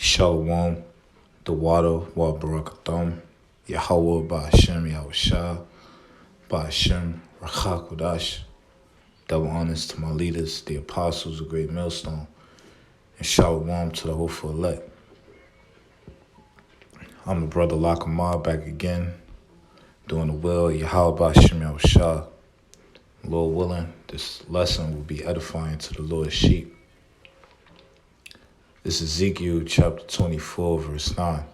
Shalom, the water, wa barakatham, Yahweh Ba'ashem Yahushua, Ba'ashem Rachakodash. Double honors to my leaders, the apostles of Great Millstone, and shalom to the hopeful elect. I'm the brother Lakamar back again, doing the will of Yahweh Ba'ashem Yahushua. Lord willing, this lesson will be edifying to the Lord's sheep. This is Ezekiel chapter 24, verse 9.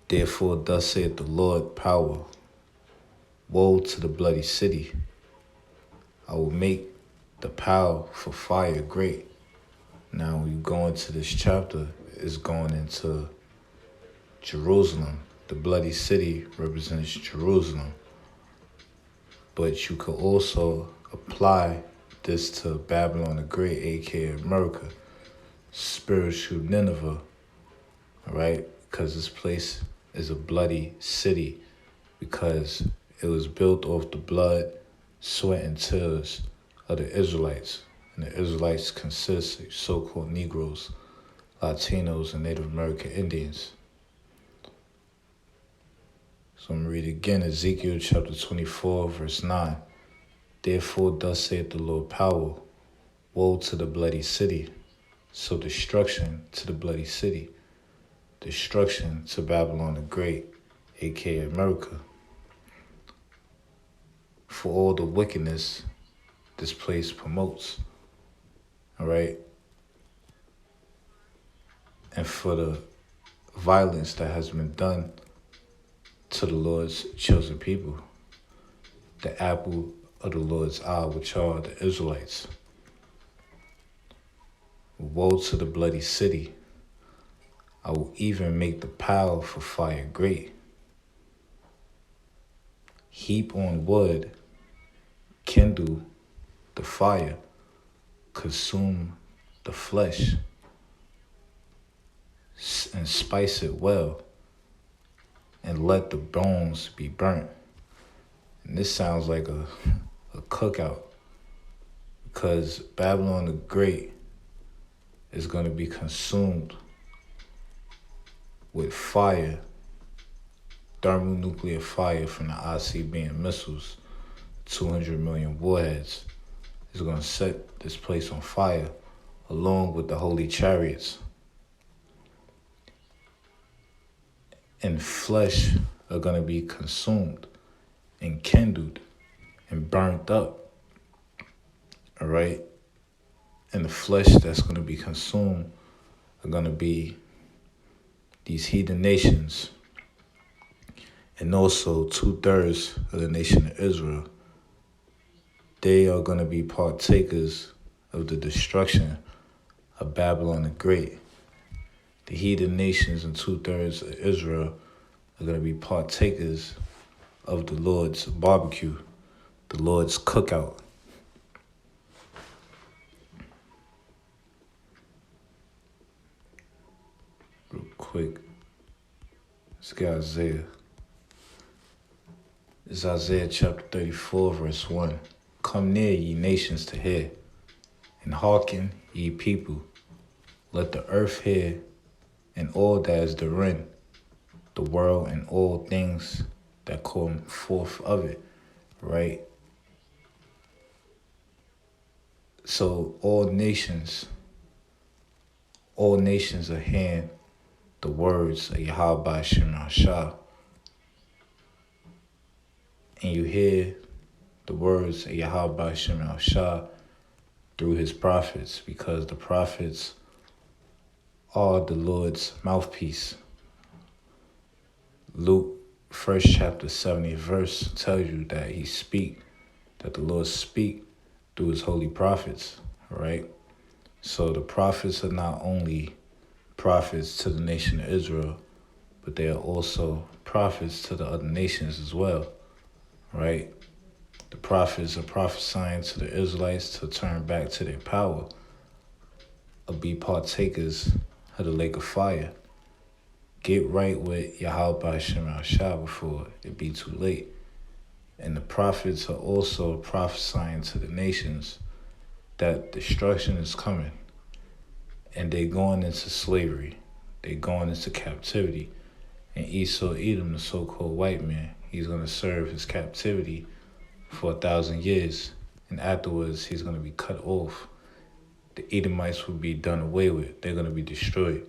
Therefore, thus saith the Lord power, woe to the bloody city. I will make the power for fire great. Now, when you go into this chapter, it's going into Jerusalem. The bloody city represents Jerusalem. But you could also apply this to Babylon the Great, aka America, spiritual Nineveh, all right? Because this place is a bloody city because it was built off the blood, sweat, and tears of the Israelites. And the Israelites consist of so-called Negroes, Latinos, and Native American Indians. So I'm going to read again, Ezekiel chapter 24, verse 9. Therefore, thus saith the Lord power, woe to the bloody city. So destruction to the bloody city. Destruction to Babylon the Great, a.k.a. America. For all the wickedness this place promotes. All right? And for the violence that has been done to the Lord's chosen people. The apple of the Lord's eye, which are the Israelites. Woe to the bloody city. I will even make the power for fire great. Heap on wood, kindle the fire, consume the flesh, and spice it well, and let the bones be burnt. And this sounds like a cookout, because Babylon the Great is going to be consumed with fire, thermonuclear fire from the ICBM missiles, 200 million warheads. Is going to set this place on fire along with the holy chariots. And flesh are going to be consumed and kindled and burnt up. All right? And the flesh that's going to be consumed are going to be these heathen nations, and also 2/3 of the nation of Israel. They are going to be partakers of the destruction of Babylon the Great. The heathen nations and 2/3 of Israel are going to be partakers of the Lord's barbecue, the Lord's cookout. Real quick, let's get Isaiah. It's Isaiah chapter 34, verse 1. Come near, ye nations, to hear, and hearken, ye people. Let the earth hear, and all that is therein, the world and all things that come forth of it, right? So all nations are hearing the words of Yahweh Ba'ashem Yahushua. And you hear the words of Yahweh Ba'ashem Yahushua through his prophets, because the prophets are the Lord's mouthpiece. Luke 1st chapter 70th verse tells you that the Lord speak through his holy prophets, right? So the prophets are not only prophets to the nation of Israel, but they are also prophets to the other nations as well, right? The prophets are prophesying to the Israelites to turn back to their power, or be partakers of the lake of fire. Get right with Yahweh Ba'ashem Yahushua before it be too late. And the prophets are also prophesying to the nations that destruction is coming. and they going into slavery. They going into captivity. And Esau Edom, the so-called white man, he's going to serve his captivity for 1,000 years. And afterwards, he's going to be cut off. The Edomites will be done away with. They're going to be destroyed.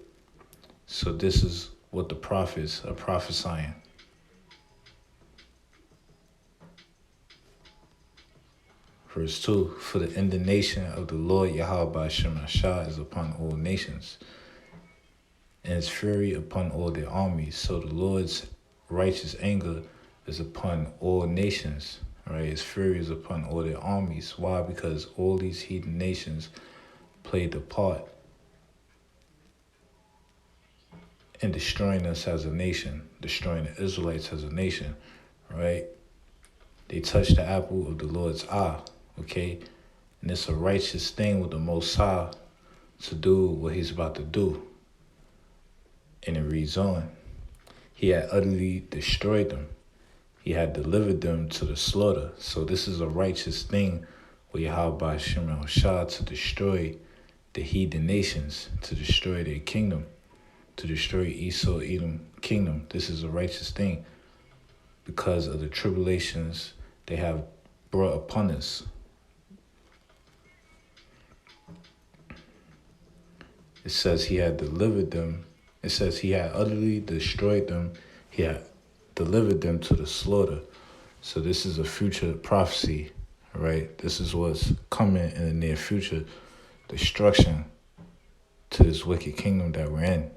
So this is what the prophets are prophesying. Verse 2, for the indignation of the Lord Yahweh Shemashah is upon all nations, and his fury upon all their armies. So the Lord's righteous anger is upon all nations, right? His fury is upon all their armies. Why? Because all these heathen nations played a part in destroying us as a nation, destroying the Israelites as a nation, right? They touched the apple of the Lord's eye, okay? And it's a righteous thing with the Most High to do what he's about to do. And it reads on. He had utterly destroyed them. He had delivered them to the slaughter. So this is a righteous thing with Yahweh Shem Shah to destroy the heathen nations, to destroy their kingdom, to destroy Esau Edom kingdom. This is a righteous thing because of the tribulations they have brought upon us. It says he had delivered them. It says he had utterly destroyed them. He had delivered them to the slaughter. So this is a future prophecy, right? This is what's coming in the near future. Destruction to this wicked kingdom that we're in.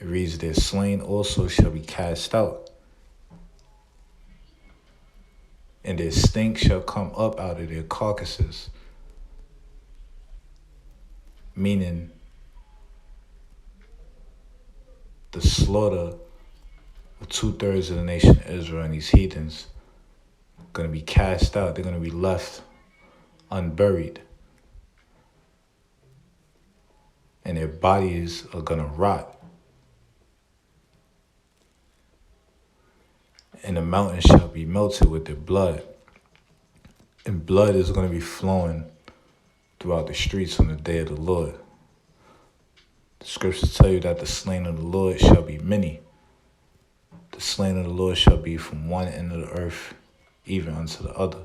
It reads, their slain also shall be cast out, and their stink shall come up out of their carcasses. Meaning the slaughter of 2/3 of the nation of Israel and these heathens going to be cast out. They're going to be left unburied. And their bodies are going to rot. And the mountains shall be melted with their blood. And blood is going to be flowing throughout the streets on the day of the Lord. The scriptures tell you that the slain of the Lord shall be many. The slain of the Lord shall be from one end of the earth even unto the other.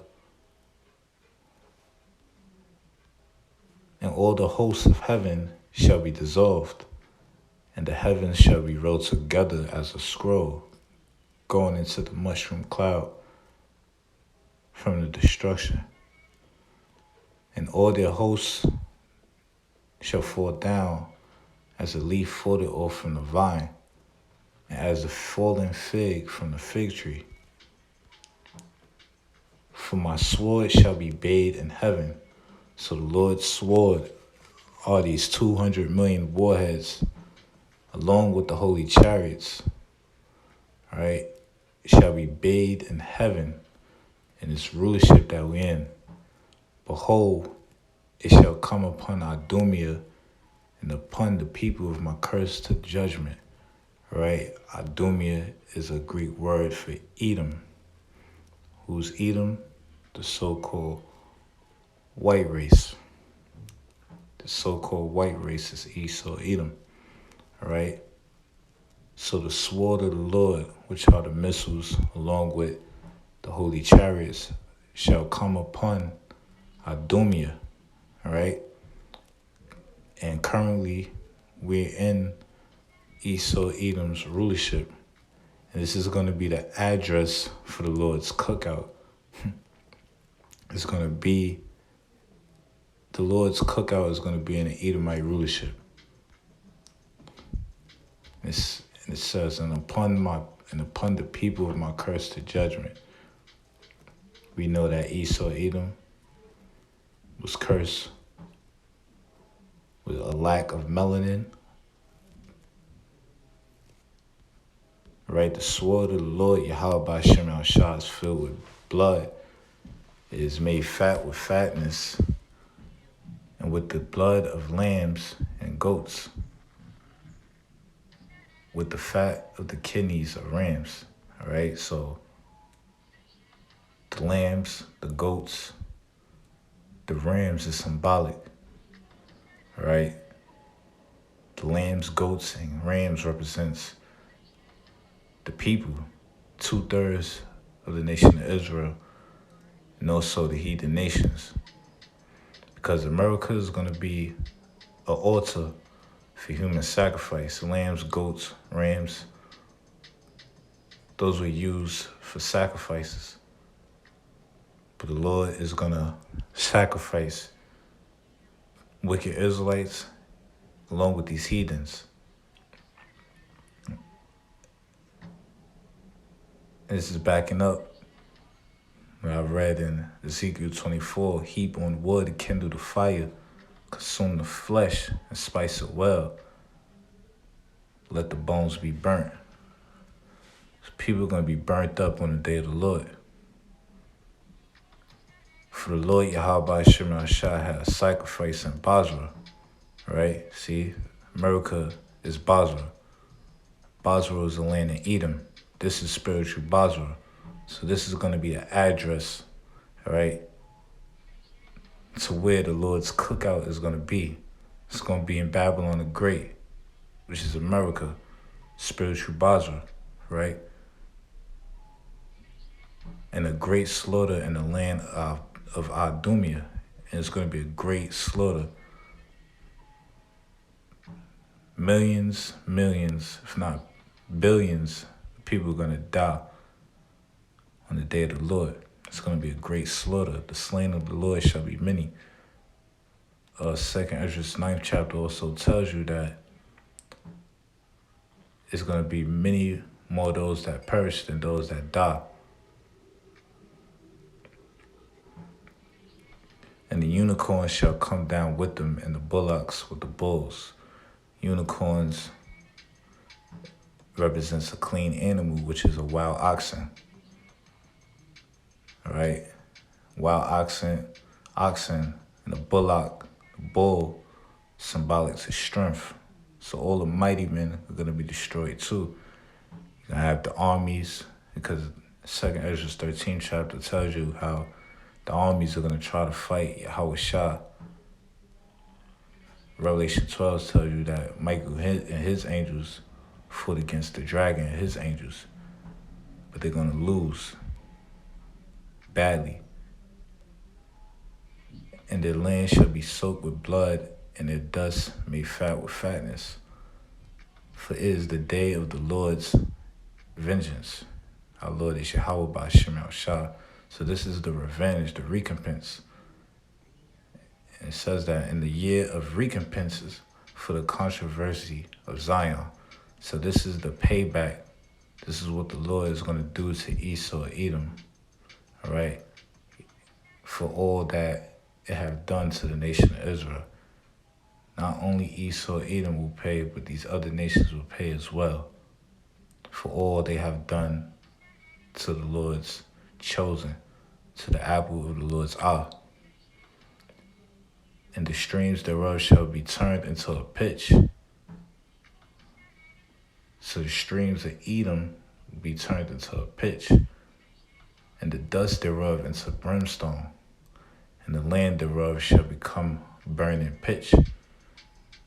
And all the hosts of heaven shall be dissolved, and the heavens shall be rolled together as a scroll, going into the mushroom cloud from the destruction. And all their hosts shall fall down as a leaf falleth off from the vine, and as the fallen fig from the fig tree. For my sword shall be bathed in heaven. So the Lord's sword are these 200 million warheads, along with the holy chariots, right? Shall be bathed in heaven in this rulership that we're in. Behold, it shall come upon Idumea and upon the people of my curse to judgment. Right? Idumea is a Greek word for Edom. Who's Edom? The so-called white race. The so-called white race is Esau Edom. Right? So the sword of the Lord, which are the missiles, along with the holy chariots, shall come upon Idumea. Right? And currently, we're in Esau Edom's rulership. And this is going to be the address for the Lord's cookout. It's going to be, the Lord's cookout is going to be in the Edomite rulership. And it says, and upon the people of my curse to judgment. We know that Esau Edom was cursed with a lack of melanin. Right, the sword of the Lord, Yahweh Shem Shah, is filled with blood. It is made fat with fatness, and with the blood of lambs and goats, with the fat of the kidneys of rams. All right, so the lambs, the goats, the rams is symbolic right? The lambs, goats, and rams represents the people, 2/3 of the nation of Israel, and also the heathen nations. Because America is going to be an altar for human sacrifice. Lambs, goats, rams, those were used for sacrifices. But the Lord is going to sacrifice wicked Israelites along with these heathens. This is backing up what I read in Ezekiel 24, heap on wood, kindle the fire, consume the flesh, and spice it well. Let the bones be burnt. So people are going to be burnt up on the day of the Lord. For the Lord Yahweh Shema Shah had a sacrifice in Basra, right? See, America is Basra. Basra is the land in Edom. This is spiritual Basra. So this is going to be an address, right, to where the Lord's cookout is going to be. It's going to be in Babylon the Great, which is America, spiritual Basra, right? And a great slaughter in the land of Adumia. And it's going to be a great slaughter. Millions, if not billions, of people are going to die on the day of the Lord. It's going to be a great slaughter. The slain of the Lord shall be many. 2nd Ezra 9th chapter also tells you that it's going to be many more those that perish than those that die. And the unicorns shall come down with them, and the bullocks with the bulls. Unicorns represents a clean animal, which is a wild oxen. All right? Wild oxen, and a bullock, the bull, symbolic to strength. So all the mighty men are going to be destroyed too. You're going to have the armies, because 2nd Ezra 13th chapter tells you how the armies are going to try to fight Yahweh Shah. Revelation 12 tells you that Michael and his angels fought against the dragon and his angels. But they're going to lose badly. And their land shall be soaked with blood, and their dust made fat with fatness. For it is the day of the Lord's vengeance. Our Lord is Yahweh by Shema Shah. So this is the revenge, the recompense. And it says that in the year of recompenses for the controversy of Zion. So this is the payback. This is what the Lord is going to do to Esau, Edom. All right? For all that it have done to the nation of Israel. Not only Esau, Edom will pay, but these other nations will pay as well. For all they have done to the Lord's chosen, to the apple of the Lord's eye. And the streams thereof shall be turned into a pitch. So the streams of Edom will be turned into a pitch, and the dust thereof into brimstone, and the land thereof shall become burning pitch.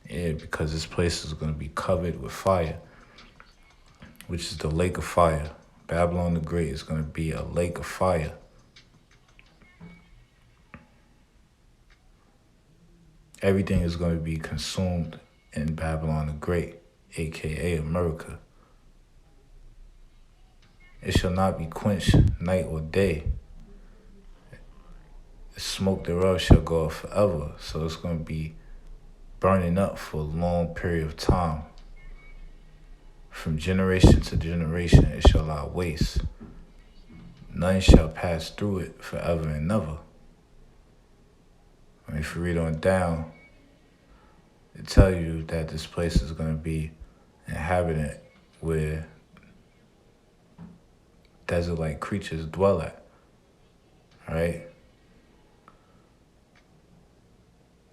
Yeah, because this place is going to be covered with fire, which is the lake of fire. Babylon the Great is going to be a lake of fire. Everything is going to be consumed in Babylon the Great, a.k.a. America. It shall not be quenched night or day. The smoke thereof shall go off forever. So it's going to be burning up for a long period of time. From generation to generation, it shall lie waste. None shall pass through it forever and never. And if you read on down, it tells you that this place is going to be inhabited where desert-like creatures dwell at. All right?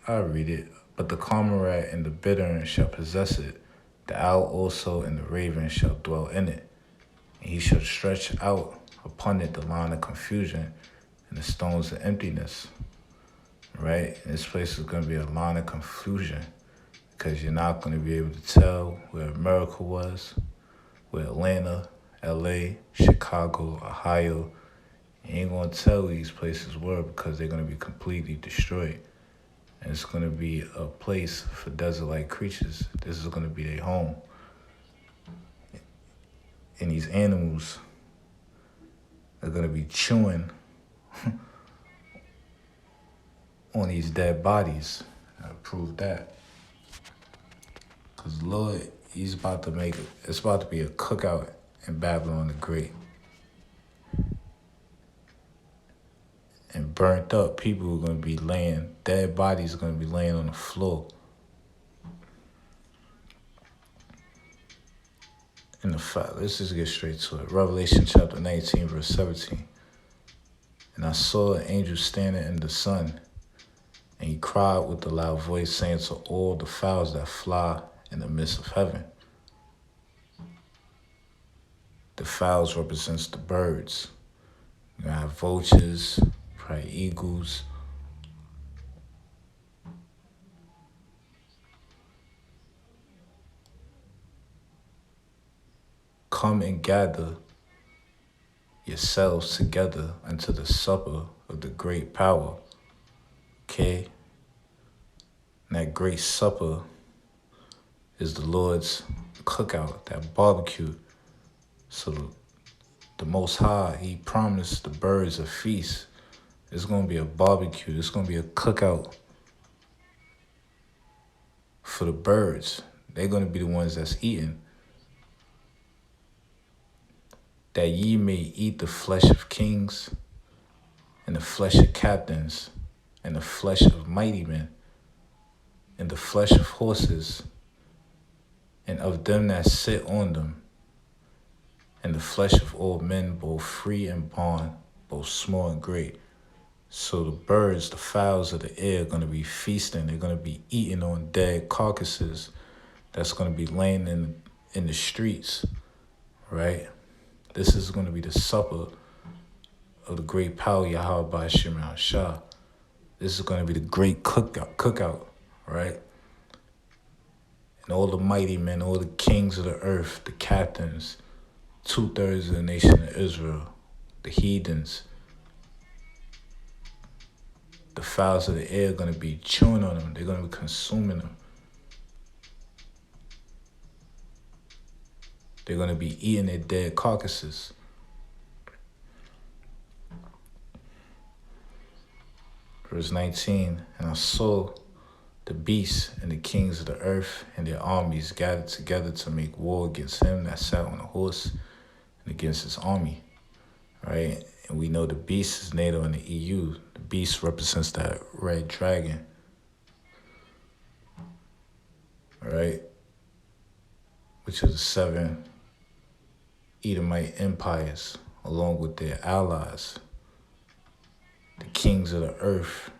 I'll read it. But the cormorant and the bittern shall possess it. The owl also and the raven shall dwell in it. And he shall stretch out upon it the line of confusion and the stones of emptiness. right? This place is going to be a line of confusion because you're not going to be able to tell where America was, where Atlanta, LA, Chicago, Ohio. You ain't going to tell these places were because they're going to be completely destroyed. And it's going to be a place for desert-like creatures. This is going to be their home. And these animals are going to be chewing on these dead bodies. I prove that. Because Lord, he's about to make it. It's about to be a cookout in Babylon the Great. And burnt up people are going to be laying, dead bodies are going to be laying on the floor. In the fact, let's just get straight to it. Revelation chapter 19, verse 17. And I saw an angel standing in the sun, and he cried with a loud voice, saying to all the fowls that fly in the midst of heaven. The fowls represents the birds. You have vultures, probably eagles. Come and gather yourselves together unto the supper of the great power. Okay? And that great supper is the Lord's cookout, that barbecue. So the Most High, he promised the birds a feast. It's going to be a barbecue. It's going to be a cookout for the birds. They're going to be the ones that's eating. That ye may eat the flesh of kings, and the flesh of captains, and the flesh of mighty men, and the flesh of horses, and of them that sit on them, and the flesh of all men, both free and bond, both small and great. So the birds, the fowls of the air are going to be feasting. They're going to be eating on dead carcasses that's going to be laying in the streets, right? This is going to be the supper of the great power Yahweh by Shemel Shah. This is going to be the great cookout, right? And all the mighty men, all the kings of the earth, the captains, 2/3 of the nation of Israel, the heathens, the fowls of the air are going to be chewing on them. They're going to be consuming them. They're going to be eating their dead carcasses. Verse 19, and I saw the beasts and the kings of the earth and their armies gathered together to make war against him that sat on a horse and against his army, right? And we know the beast is NATO in the EU. The beast represents that red dragon, right? Which are the 7 Edomite empires, along with their allies, the kings of the earth.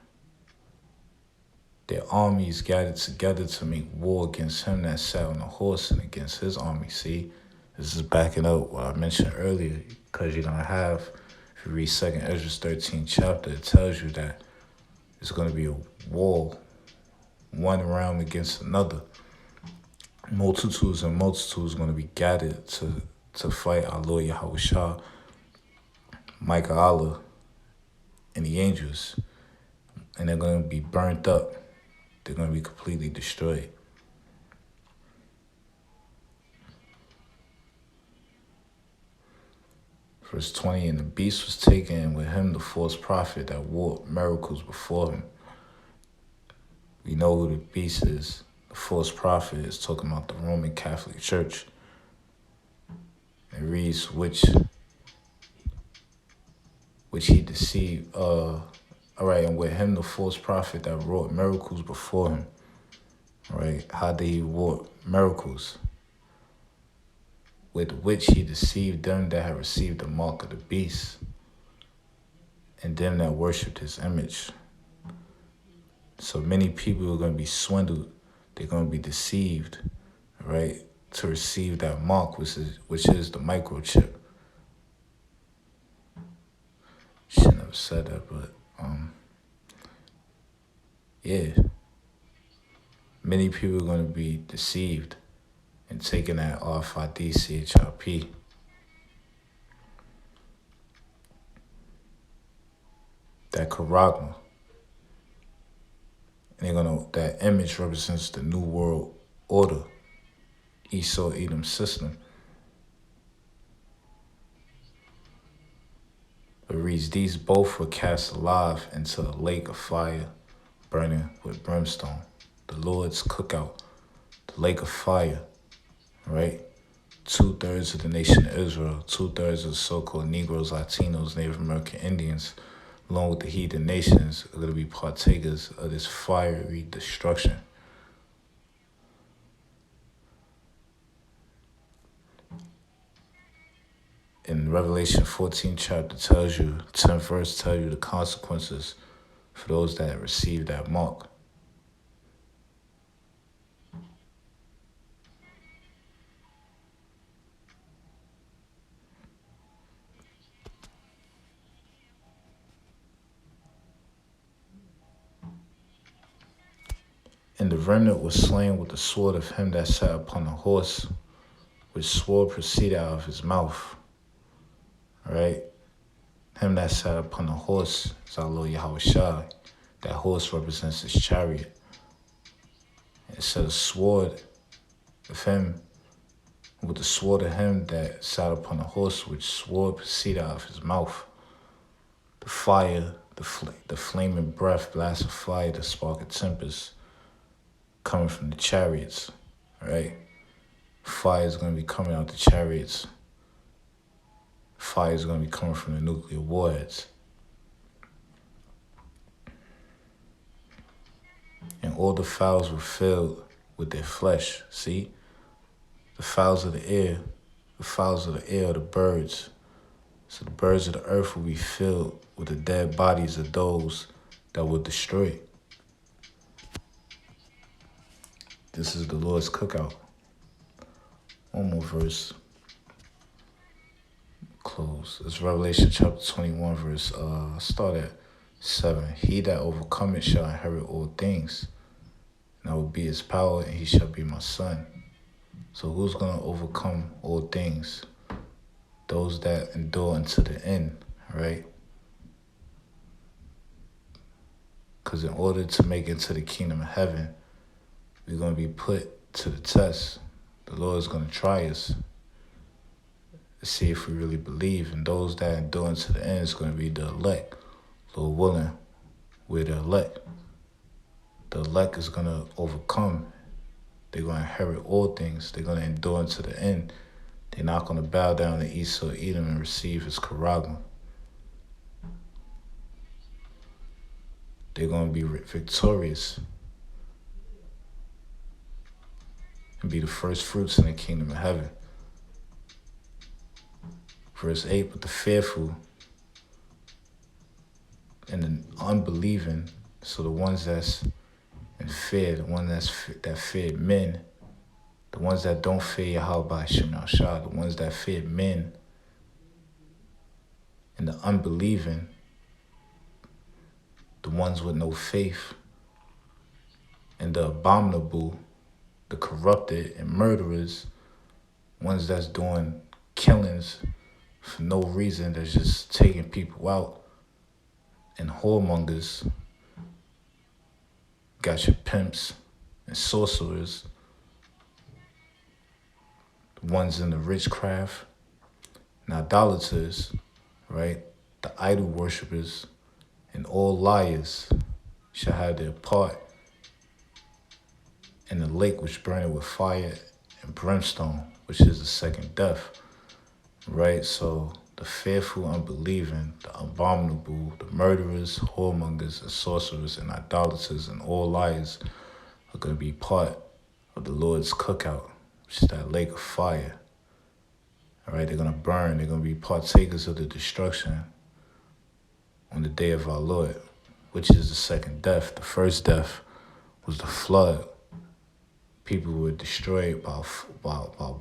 Their armies gathered together to make war against him that sat on a horse and against his army. See, this is backing up what I mentioned earlier, because you're going to have, if you read 2nd Ezra 13th chapter, it tells you that it's going to be a war, one realm against another. Multitudes and multitudes are going to be gathered to fight our Lord Yahweh Shah, Micah Allah, and the angels. And they're going to be burnt up. They're going to be completely destroyed. Verse 20, and the beast was taken, and with him the false prophet that wrought miracles before him. We know who the beast is. The false prophet is talking about the Roman Catholic Church. It reads, which he deceived. All right, and with him the false prophet that wrought miracles before him. Right? How did he wrought miracles? With which he deceived them that had received the mark of the beast, and them that worshipped his image. So many people are going to be swindled. They're going to be deceived, right, to receive that mark, which is the microchip. Shouldn't have said that, but Yeah, many people are going to be deceived and taking that RFID CHIP. That charagma. And that image represents the New World Order, Esau Edom system. It reads, these both were cast alive into a lake of fire, burning with brimstone. The Lord's cookout, the lake of fire, right? 2/3 of the nation of Israel, 2/3 of the so-called Negroes, Latinos, Native American Indians, along with the heathen nations, are going to be partakers of this fiery destruction. In Revelation 14 chapter 10th verse tells you the consequences for those that receive that mark. And the remnant was slain with the sword of him that sat upon the horse, which sword proceeded out of his mouth. All right? Him that sat upon the horse is our Lord Yahweh Shai. That horse represents his chariot. And it said a sword of him, with the sword of him that sat upon the horse, which sword proceeded out of his mouth. The fire, the flaming breath, blast of fire, the spark of tempest, coming from the chariots, right? Fire is going to be coming out the chariots. Fire is going to be coming from the nuclear warheads. And all the fowls were filled with their flesh. See? The fowls of the air are the birds. So the birds of the earth will be filled with the dead bodies of those that were destroyed. This is the Lord's cookout. One more verse. Close. It's Revelation chapter 21, verse, start at 7. He that overcometh shall inherit all things, and I will be his power, and he shall be my son. So who's going to overcome all things? Those that endure unto the end, right? Because in order to make it to the kingdom of heaven, we're going to be put to the test. The Lord is going to try us to see if we really believe. And those that endure unto the end is going to be the elect. Lord willing, we're the elect. The elect is going to overcome. They're going to inherit all things. They're going to endure unto the end. They're not going to bow down to Esau, Edom, and receive his charagma. They're going to be victorious and be the first fruits in the kingdom of heaven. Verse 8, but the fearful and the unbelieving, so the ones that's in fear, the ones that fear men, the ones that don't fear Yahweh Shem Shah, the ones that fear men, and the unbelieving, the ones with no faith, and the abominable, the corrupted and murderers, ones that's doing killings for no reason, that's just taking people out, and whoremongers, got your pimps and sorcerers, the ones in the witchcraft, and idolaters, right? The idol worshippers and all liars shall have their part in the lake which burneth with fire and brimstone, which is the second death, right? So the fearful, unbelieving, the abominable, the murderers, whoremongers, and sorcerers, and idolaters, and all liars are going to be part of the Lord's cookout, which is that lake of fire. All right, they're going to burn. They're going to be partakers of the destruction on the day of our Lord, which is the second death. The first death was the flood. People were destroyed by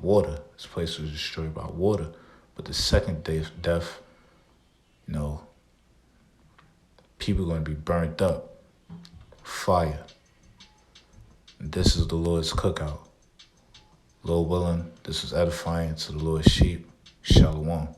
water. This place was destroyed by water. But the second death, people are going to be burnt up fire. This is the Lord's cookout. Lord willing, this is edifying to the Lord's sheep. Shalom.